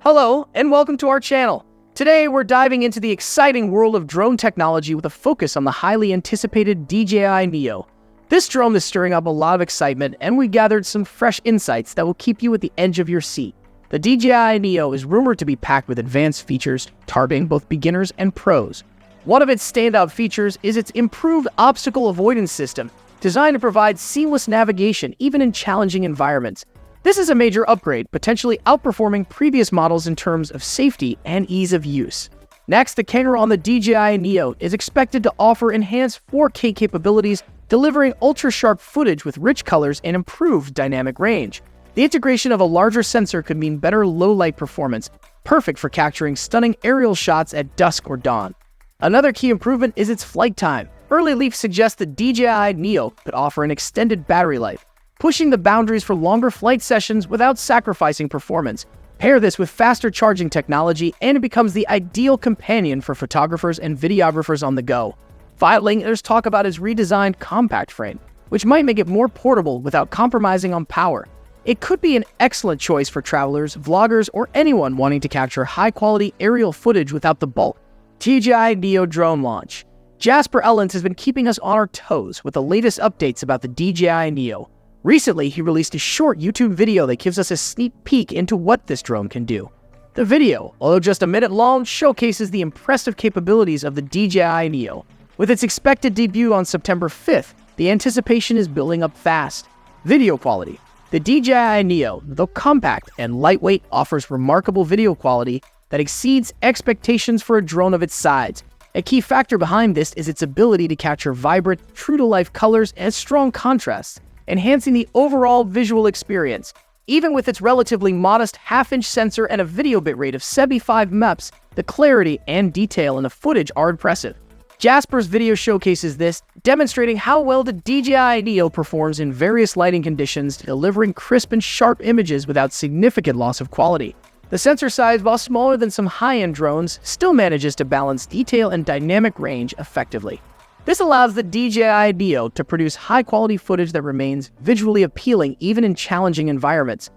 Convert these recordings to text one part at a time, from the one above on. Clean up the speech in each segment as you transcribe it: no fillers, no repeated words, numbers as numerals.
Hello, and welcome to our channel. Today, we're diving into the exciting world of drone technology with a focus on the highly anticipated DJI Neo. This drone is stirring up a lot of excitement, and we gathered some fresh insights that will keep you at the edge of your seat. The DJI Neo is rumored to be packed with advanced features, targeting both beginners and pros. One of its standout features is its improved obstacle avoidance system, designed to provide seamless navigation even in challenging environments. This is a major upgrade, potentially outperforming previous models in terms of safety and ease of use. Next, the camera on the DJI Neo is expected to offer enhanced 4K capabilities, delivering ultra-sharp footage with rich colors and improved dynamic range. The integration of a larger sensor could mean better low-light performance, perfect for capturing stunning aerial shots at dusk or dawn. Another key improvement is its flight time. Early leaks suggest the DJI Neo could offer an extended battery life, pushing the boundaries for longer flight sessions without sacrificing performance. Pair this with faster charging technology, and it becomes the ideal companion for photographers and videographers on the go. Finally, there's talk about its redesigned compact frame, which might make it more portable without compromising on power. It could be an excellent choice for travelers, vloggers, or anyone wanting to capture high-quality aerial footage without the bulk. DJI Neo drone launch. Jasper Ellens has been keeping us on our toes with the latest updates about the DJI Neo. Recently, he released a short YouTube video that gives us a sneak peek into what this drone can do. The video, although just a minute long, showcases the impressive capabilities of the DJI Neo. With its expected debut on September 5th, the anticipation is building up fast. Video quality. The DJI Neo, though compact and lightweight, offers remarkable video quality that exceeds expectations for a drone of its size. A key factor behind this is its ability to capture vibrant, true-to-life colors and strong contrasts, enhancing the overall visual experience. Even with its relatively modest half-inch sensor and a video bitrate of 75 MEPs, the clarity and detail in the footage are impressive. Jasper's video showcases this, demonstrating how well the DJI Neo performs in various lighting conditions, delivering crisp and sharp images without significant loss of quality. The sensor size, while smaller than some high-end drones, still manages to balance detail and dynamic range effectively. This allows the DJI Neo to produce high-quality footage that remains visually appealing even in challenging environments.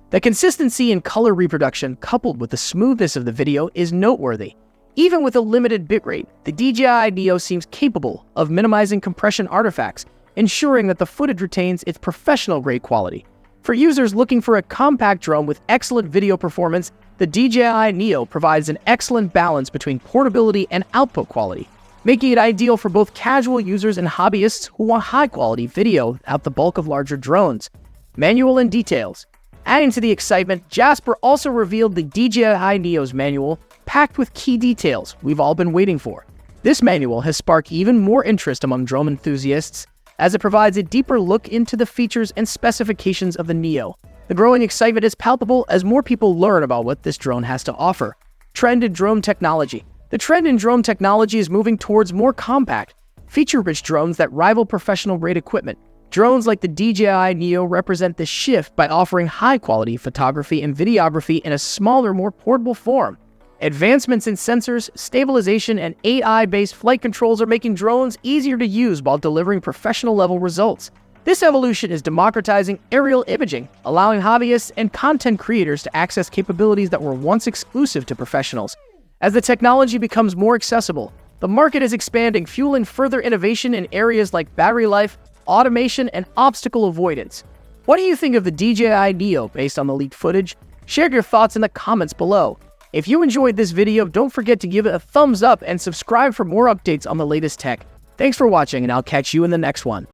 The consistency in color reproduction, coupled with the smoothness of the video, is noteworthy. Even with a limited bitrate, the DJI Neo seems capable of minimizing compression artifacts, ensuring that the footage retains its professional-grade quality. For users looking for a compact drone with excellent video performance, the DJI Neo provides an excellent balance between portability and output quality, making it ideal for both casual users and hobbyists who want high-quality video without the bulk of larger drones. Manual and details. Adding to the excitement, Jasper also revealed the DJI Neo's manual, packed with key details we've all been waiting for. This manual has sparked even more interest among drone enthusiasts, as it provides a deeper look into the features and specifications of the Neo. The growing excitement is palpable as more people learn about what this drone has to offer. Trend in drone technology. The trend in drone technology is moving towards more compact, feature-rich drones that rival professional-grade equipment. Drones like the DJI Neo represent this shift by offering high-quality photography and videography in a smaller, more portable form. Advancements in sensors, stabilization, and AI-based flight controls are making drones easier to use while delivering professional-level results. This evolution is democratizing aerial imaging, allowing hobbyists and content creators to access capabilities that were once exclusive to professionals. As the technology becomes more accessible, the market is expanding, fueling further innovation in areas like battery life, automation, and obstacle avoidance. What do you think of the DJI Neo based on the leaked footage? Share your thoughts in the comments below. If you enjoyed this video, don't forget to give it a thumbs up and subscribe for more updates on the latest tech. Thanks for watching, and I'll catch you in the next one.